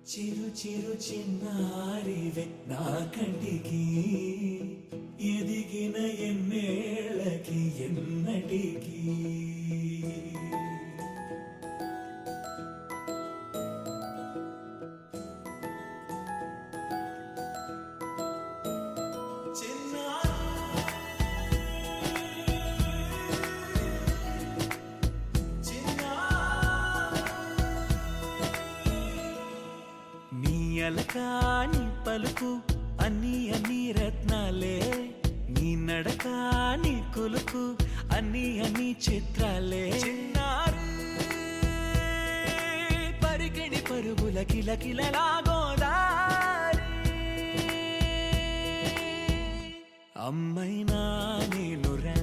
చిరు చిరు చిన్నారివే నా కంటికి ఎదిగిన ఎన్నేళ్ళకి ఎన్నటికి అలకాని పలుకు అన్ని అన్ని రత్నాలే నీ నడకాని కులుకు అన్ని అన్ని చిత్రాలే చిన్నారు పరికిణి పరుగుల కిలకిలలాగోదారి అమ్మైనా నేనురా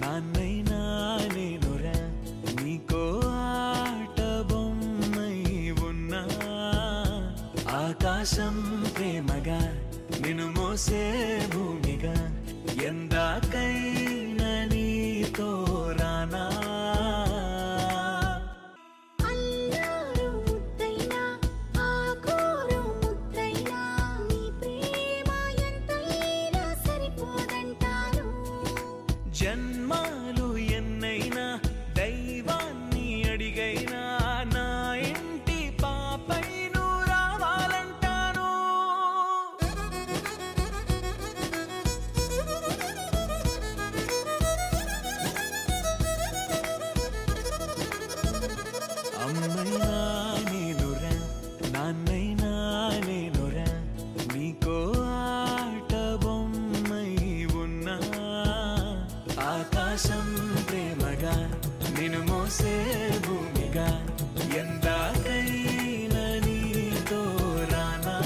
నాన్నైనా నేనురా నీకో ఆట బొమ్మై ఉన్నా ఆకాశం ప్రేమగా నిన్ను మోసే భూమిగా ఎందాకైనా నీతో రానా జన్మాలు ఎన్నైనా దైవాన్ని అడిగైనా నా ఇంటి పాపై అమ్మైనా నేనురా నాన్నైనా నేనురా నీకో ఆట బొమ్మై ఉన్నా ఆకాశం ప్రేమగా నిన్ను మోసే భూమిగా ఎందాకైనా నీతో రానా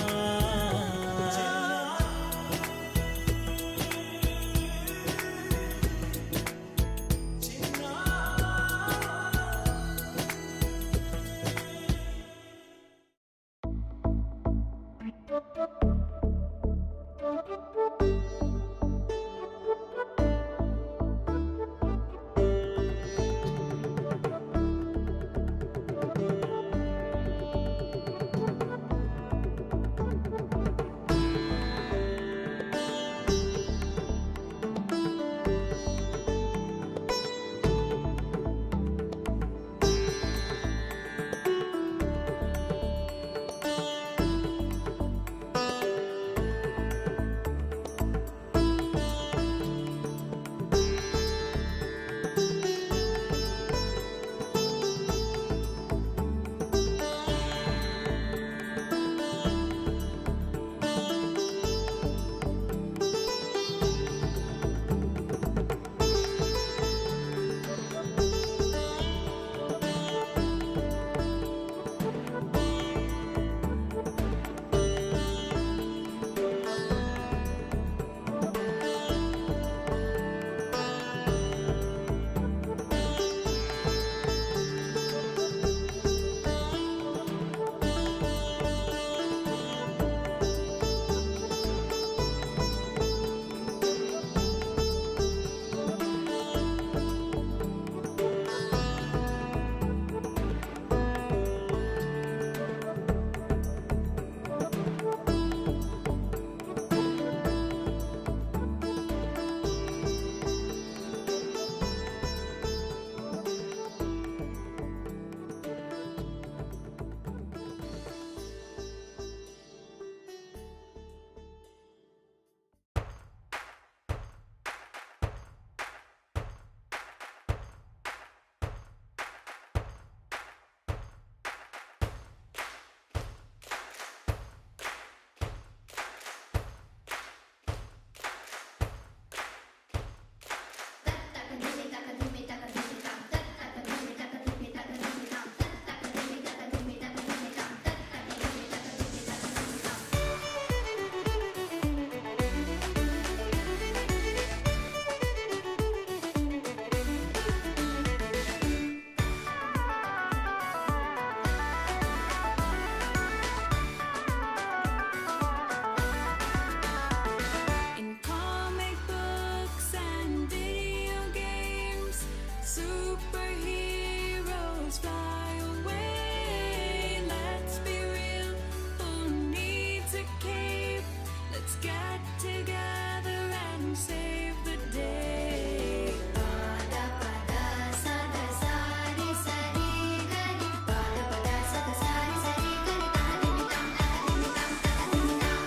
clouds fly away. Let's be real, who needs a cape? Let's get together and save the day. Pada pada sada sari sari gari pada pada sada sari sari gari tadini tam tadini tam tadini tam.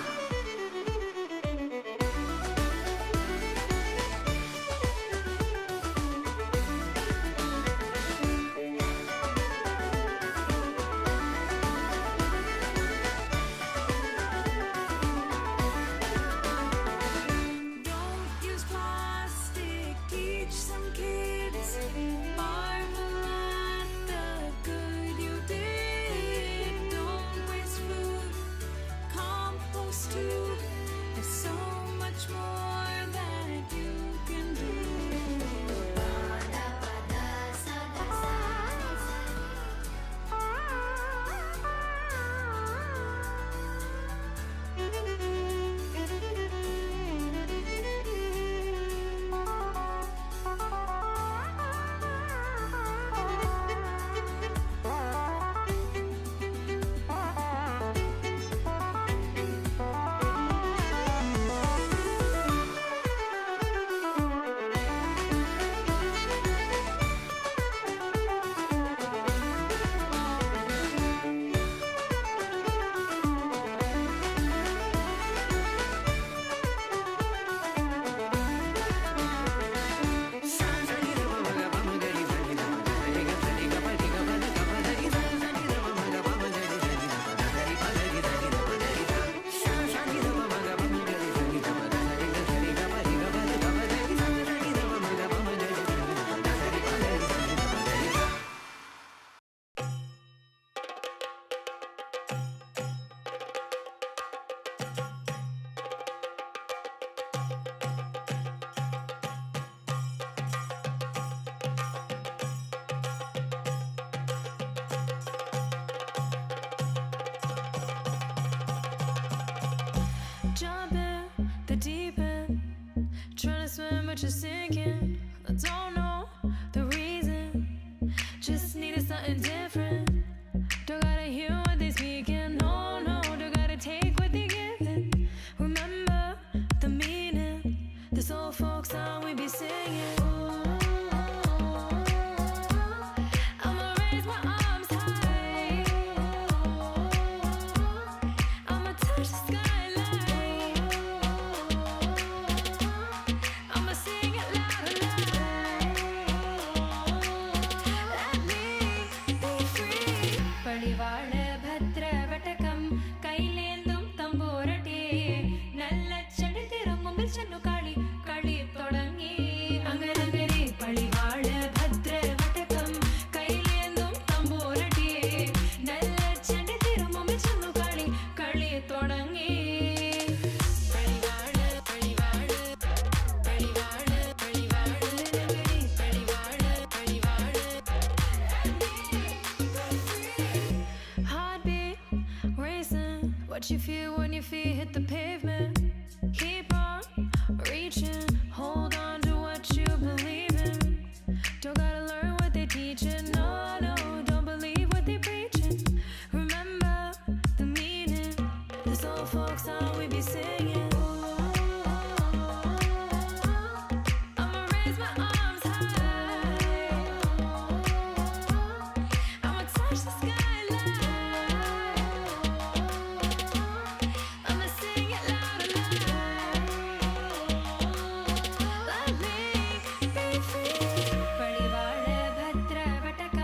Don't use plastic, teach some kids. Marvel at the good you did. Don't waste food, compost too. There's so much more that you can do. Pada pada sada sari sari Jump in the deep end, trying to swim but you're sinking. I don't know the reason, just needed something different. Don't gotta hear what they speaking, no, no, don't gotta take what they giving. Remember the meaning, this old folk song we be singing. I'ma raise my arms high, I'ma touch the skyline, I'ma sing it loud and loud. Let me be free. పడివాడ భద్ర వటకం కైలేందుం తంబూరటి నల్ల చెడు తిరుముంబిల్ చెన్ను కాళి കളി തുടങ്ങി അങ്ങനങ്ങനെ പടിവാള ഭദ്ര വടകം കൈലേന്തും തമ്പൂരടി നല്ല ചെടി തിരുമുമ്പിൽ ചെന്നു കളി തുടങ്ങി പടിവാള പടിവാള പടിവാള പടിവാള പടിവാള പടിവാള Heartbeat racing, what you feel when your feet hit the pavement. Keep on reaching, hold on to what you believe in. Don't gotta learn what they teaching, no, no, don't believe what they preaching. Remember the meaning, this old folk song we be singing. I'ma raise my arms high, I'ma touch the skyline, I'ma sing it loud and loud. Let me be free. పడివాడ భద్ర వటకం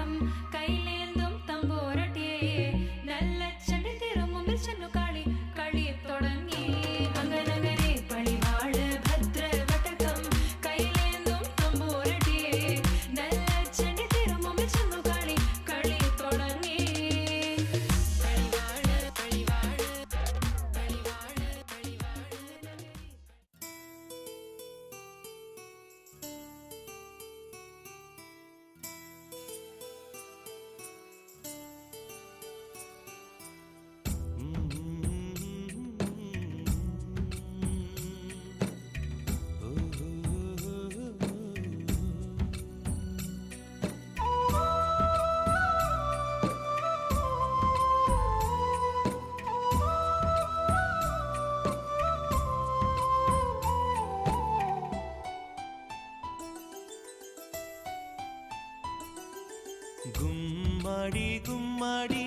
గుమ్మడి గుమ్మడి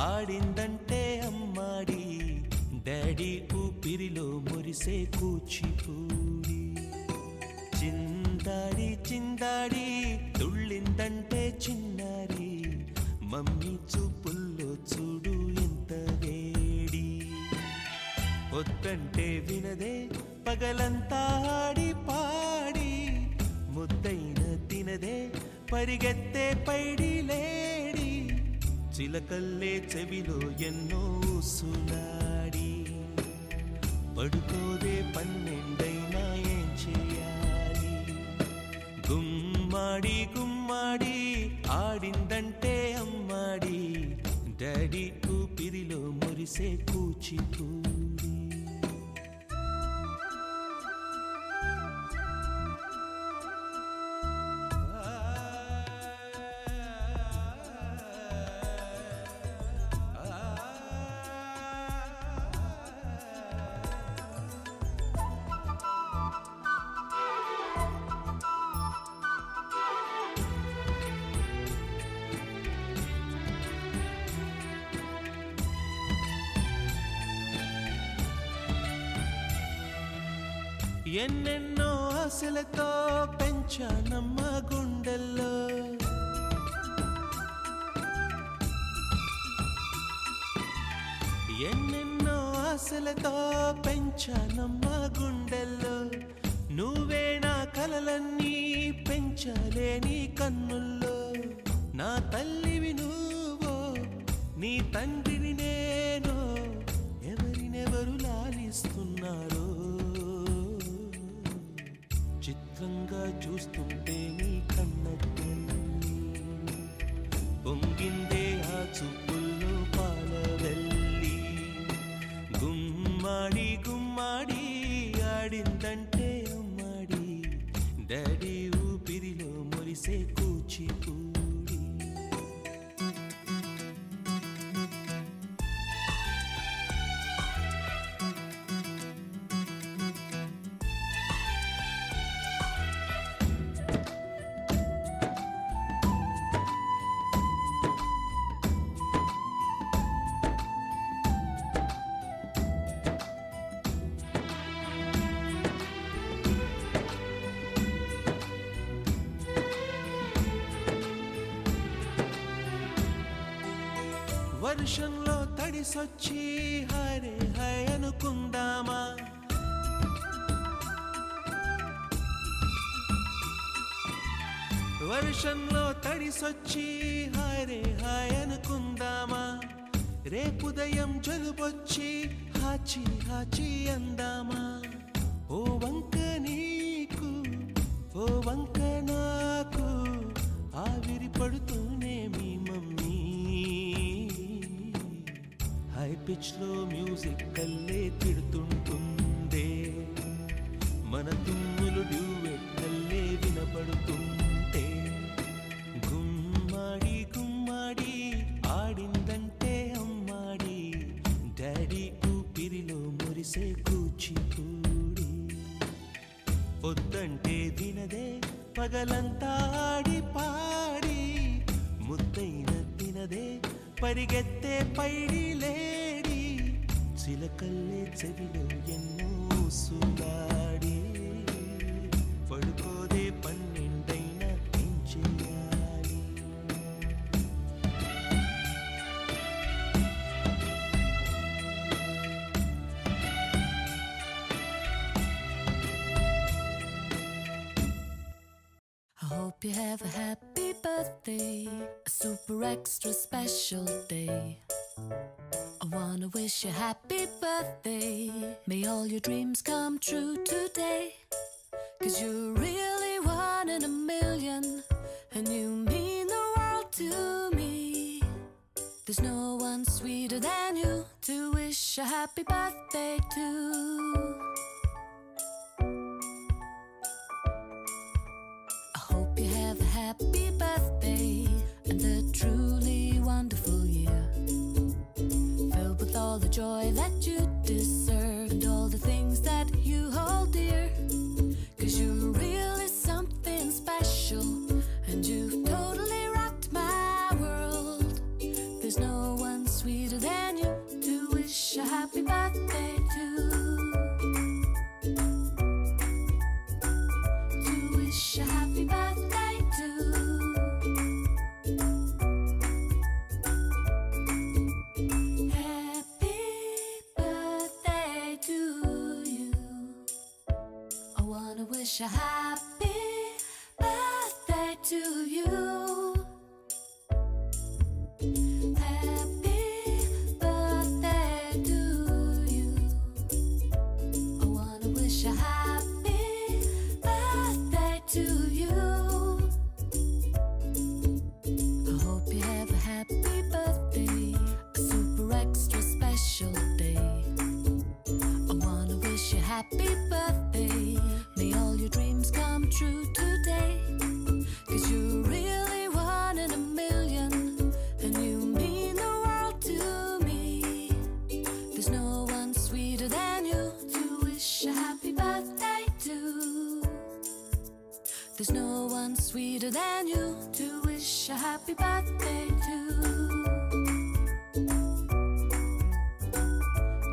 ఆడిందంటే అమ్మాడి డాడీ ఊపిరిలో మురిసే కూచిపూడి చిందాడి చిందాడి తుళ్ళిందంటే చిన్నారి మమ్మీ చూపుల్లో చూడు ఎంత వేడి వద్దంటే వినదే పగలంతా ఆడి పాడి ముద్దైన తినదే పరిగెత్తే పైడి లేడి చిలకల్లే చెవిలో ఎన్నో సులాడి పడుకోదే పన్నెండైనా ఏం చేయాలి గుమ్మాడి గుమ్మాడి ఆడిందంటే అమ్మాడి డాడీ ఊపిరిలో మురిసే కూచిపూడి ఎన్నెన్నో ఆశలతో పెంచానమ్మ గుండెల్లో ఎన్నెన్నో ఆశలతో పెంచానమ్మ గుండెల్లో నువ్వే నా కలలన్నీ పెంచలేని కన్నుల్లో నా తల్లివి నువ్వో నీ తండ్రిని నేను ఎవరినెవరు లాలిస్తున్నారో చిత్రంగా చూస్తుంటే నీ కన్నట్టు పొంగిందే ఆ చూపుల్లో పాలవెల్లి గుమ్మాడి గుమ్మాడి ఆడిందంటే అమ్మాడి డాడీ ఊపిరిలో మురిసే కూచిపూడి వర్షంలో తడిసొచ్చి హరే హై అనుకుందామా వర్షంలో తడిసొచ్చి హరే హై అనుకుందామా రేపుదయం జలుబొచ్చి హాచి హాచి అందామా ఓ వంక నీకు ఓ వంక నాకు ఆవిరి పడుతూనే మీ మమ్మీ హై పిచ్ లో మ్యూజిక్ కల్లే తిడుతుంటుందే మన తుమ్ములు డ్యూయెట్ కల్లే వినపడుతుంటే గుమ్మాడి గుమ్మాడి ఆడిందంటే అమ్మాడి డాడీ ఊపిరిలో మురిసే కూచిపూడి వద్దంటే వినదే పగలంతా ఆడి పాడి ముద్దైన తినదే పరిగెత్తే పైడి లేడి చిలకల్లే చెవిలో ఎన్నో సులాడి పడుకోదే పన్నెండైనా ఏం చేయాలి I hope you have a happy birthday, a super extra special day. I wanna wish you happy birthday. May all your dreams come true today. 'Cause you're really one in a million, and you mean the world to me. There's no one sweeter than you to wish a happy birthday to. I hope you have a happy birthday and a truly wonderful year, filled with all the joy that you deserve and all the things that you hold dear. 'Cause you're really something special, and you've totally rocked my wish a happy birthday to you. Happy birthday to you. I wanna wish a happy birthday to you. I hope you have a happy birthday, a super extra special day. I wanna wish you happy birthday. May all your dreams come true today. 'Cause you're really one in a million, and you mean the world to me. There's no one sweeter than you to wish a happy birthday to. There's no one sweeter than you to wish a happy birthday to.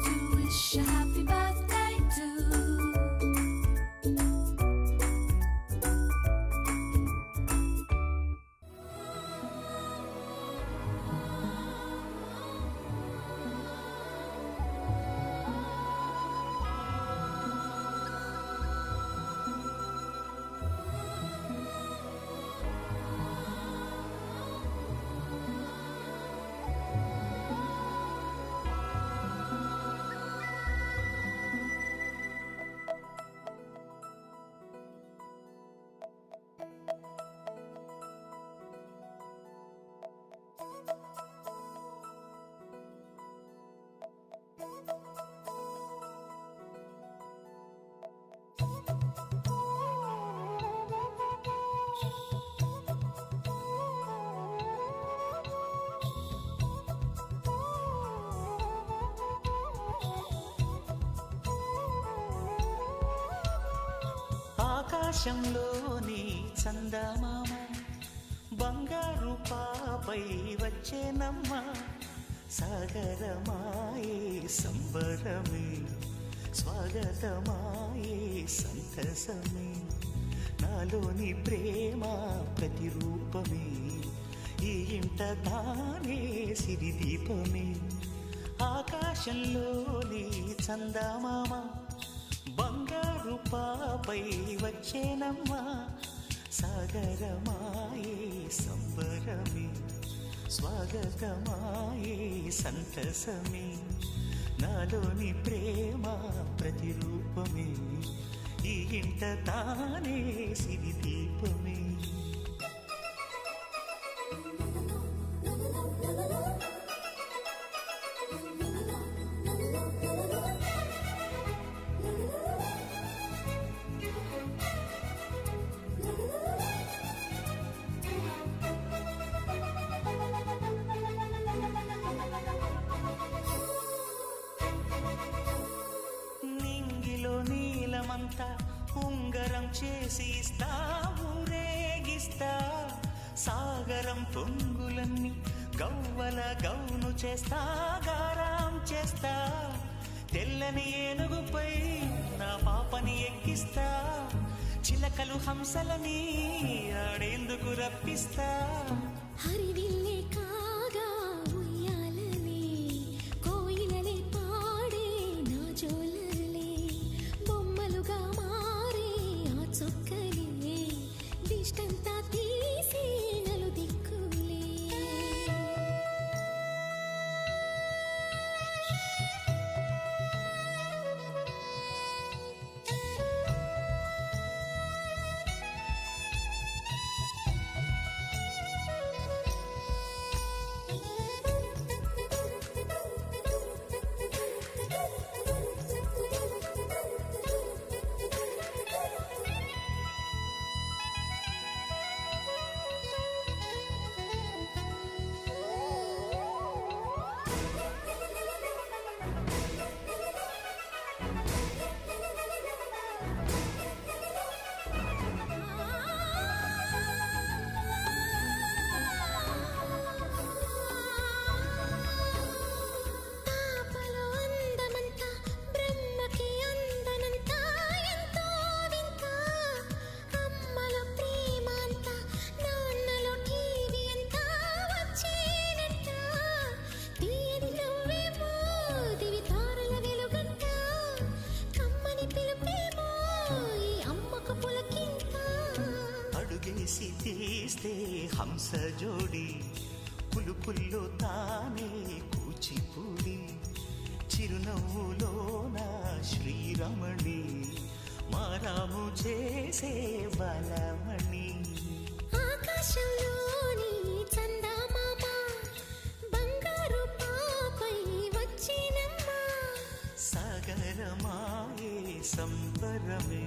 To wish a happy birthday to. ఆకాశంలోని చందమామ బంగారు పాపై వచ్చేనమ్మ సాగరమాయే సంబరమే స్వాగతమాయే సంతసమే నాలోని ప్రేమ ప్రతిరూపమే ఈ ఇంట తానే సిరిదీపమే ఆకాశంలోని చందమామ బంగారు పాపై వచ్చేనమ్మా సాగరమాయే సంబరమే స్వాగతమాయే సంతసమే నాలోని ప్రేమ ప్రతిరూపమే ఈ ఇంట తానే సిరిదీపమే నీలమంతా ఉంగరం చేసి ఇస్తా ఊరేగిస్తా సాగరం పొంగులన్నీ గవ్వల గౌను చేస్తా గారాం చేస్తా తెల్లని ఏనుగుపై నా పాపని ఎక్కిస్తా చిలకలు హంసలని ఆడేందుకు రప్పిస్తా హరివిల్లే కాగా ఉయ్యాలనే కోయిలనే పాడే నా జోలలే బొమ్మలుగా మారే ఆ చొక్కలే దిష్టంతా తీసి నలు దిక్కులే హంస జోడి పులుపుల్లో తానే కూచిపూడి చిరునవ్వులోన శ్రీరమణి మారాము చేసే బలమణి ఆకాశంలోని చందమామ బంగారు పాపై వచ్చినమ్మా సాగరమాయే సంబరమే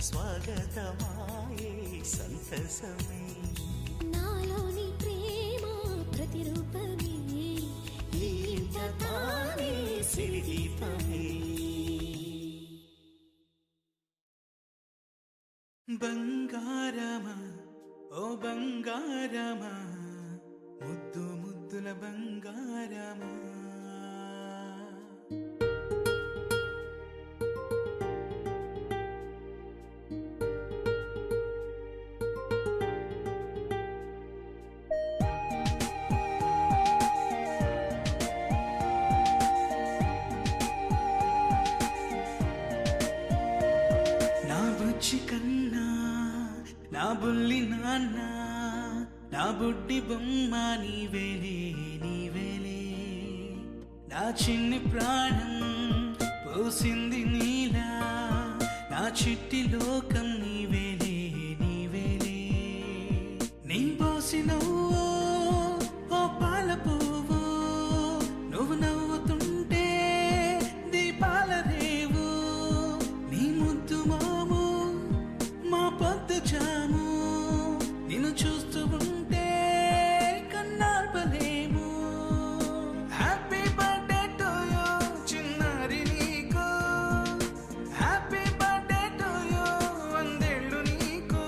స్వాగతమాయే సంతసమే నాలోని ప్రేమ ప్రతిరూపమే ఈ ఇంట తానే సిరిదీపమే బంగారమా ఓ బంగారమా ముద్దు ముద్దుల బంగారమా నా బుజ్జి కన్నా నా బుల్లి నాన్న నా బుడ్డి బొమ్మ నీవేలే నీవేలే నా చిన్ని ప్రాణం పోసింది నీలా నా చిట్టి లోకం నీవేలే నీవేలే నీ పోసినవో ఓ పాల పువ్వు నువ్వు నవ్వుతుంటే దీపాల రేవు నీ ముద్దు మాము మా పొద్దు జాము నిన్ను చూస్తూ ఉంటే కన్నార్పలేము హ్యాపీ బర్త్డే టు యూ చిన్నారి నీకు హ్యాపీ బర్త్డే టు యూ వందేళ్ళు నీకు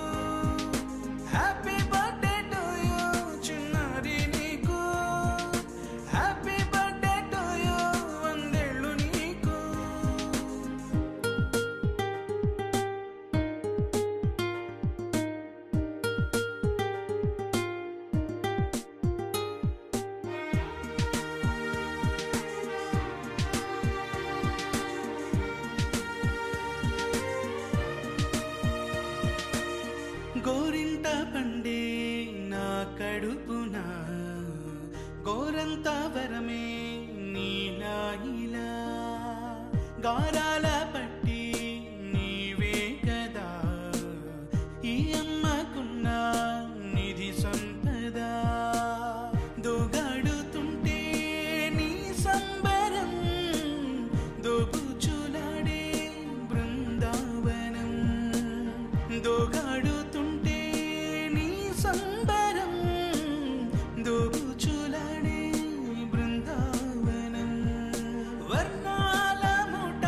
హ్యాపీ బర్త్డే టు యూ చిన్నారి నీకు హ్యాపీ బర్త్డే టు యూ వందేళ్ళు నీకు గోరింట పండే నా కడుపున గోరంత వరమే నీలా ఇలా గారాల పట్టి నీవే కదా ఈ అమ్మకున్న నిధి సంపద దోగాడుతుంటే నీ సంబరం దోబుచులాడే బృందావనం దోగాడుతుంటే నీ సంబరం దోబుచులాడే బృందావనం వర్ణాల ముఠ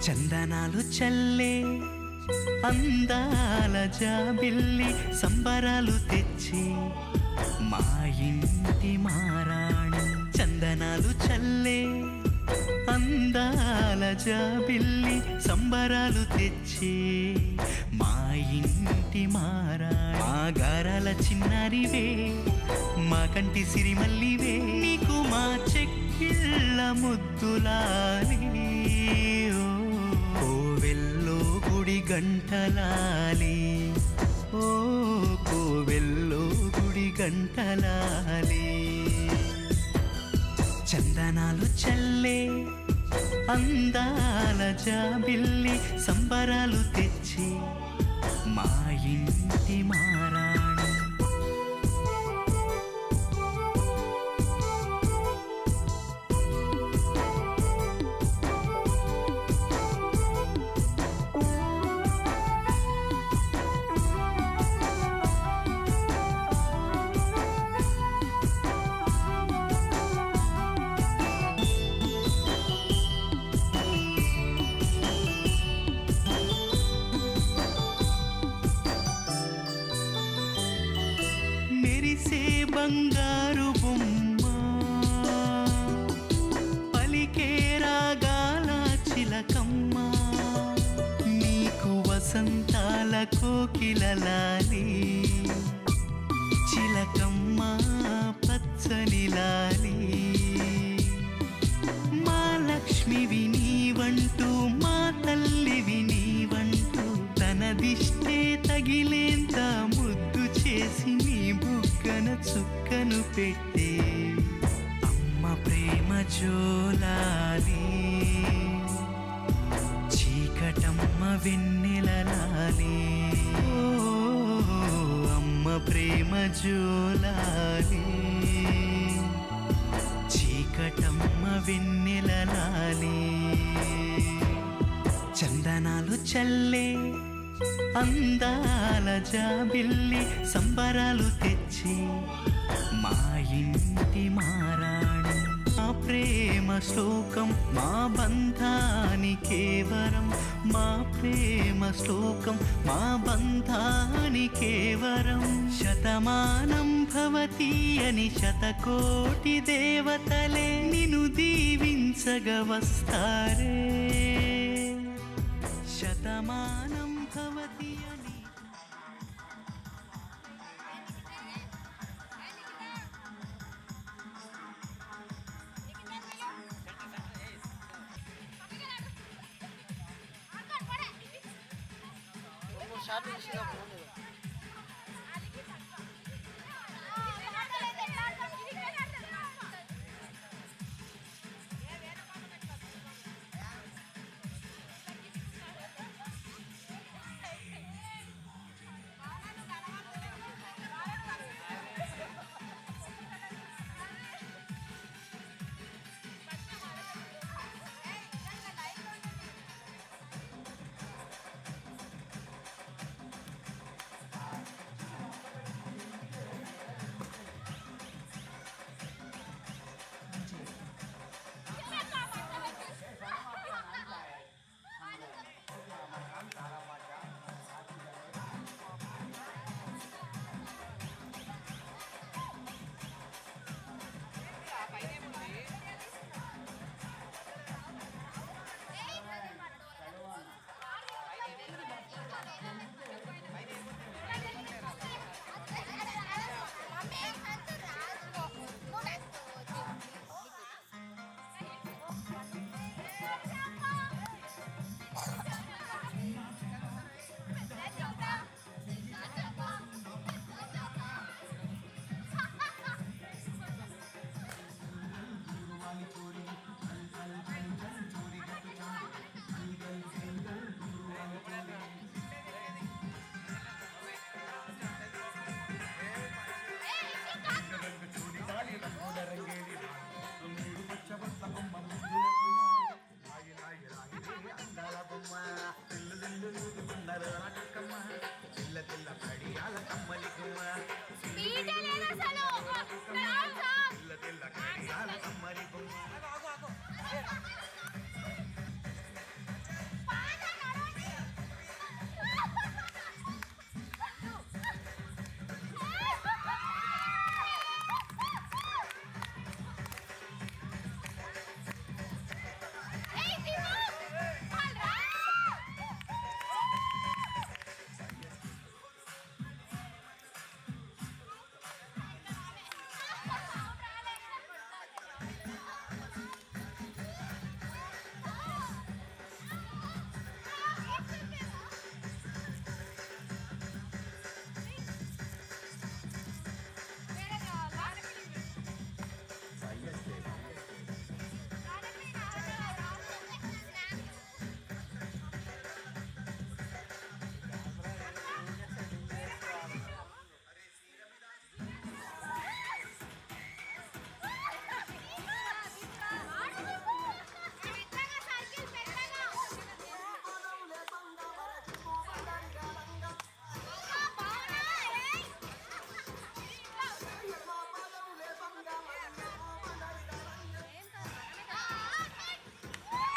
చందనాలు చల్లే అందాల జాబిల్లి సంబరాలు తెచ్చి మా ఇంటి మారాణి. చందనాలు చల్లే అందాల జాబిల్లి సంబరాలు తెచ్చి మా ఇంటి మారాణి. మా గారాల చిన్నారివే మా కంటి సిరిమల్లివే నీకు మా చెక్కిళ్ళ ముద్దులాలి. కోవెల్లో గుడి గంటలాలి, ఓ కోవెల్లో గుడి గంటలాలి. చందనాలు చల్లే అందాల జాబిల్లి సంబరాలు తెచ్చి మా ఇంటి మారాణి. బంగారు బొమ్మ పలికే రాగాల చిలకమ్మ నీకు వసంతాల కోకిలలాలి. చిలకమ్మ పచ్చని లాలి. మా లక్ష్మివి నీవంటూ మా తల్లివి నీవంటూ తనదిష్టే తగిలేంత ముద్దు చేసి నీ బుగ్గన చుక్కను పెట్టే అమ్మ ప్రేమ జోలాలి. చీకటమ్మ వెన్నెలలాలి. ఓ అమ్మ ప్రేమ జోలాలి. చీకటమ్మ వెన్నెలలాలి. చందనాలు చల్లే అందాల జాబిల్లి సంబరాలు తెచ్చి మా ఇంటి మారాణి. మా ప్రేమ శ్లోకం మా బంధానికే వరం. మా ప్రేమ శ్లోకం మా బంధానికే వరం. శతమానం భవతి అని శతకోటి దేవతలే నిన్ను దీవించగా వస్తారే. శతమానం భవతి అని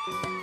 నీ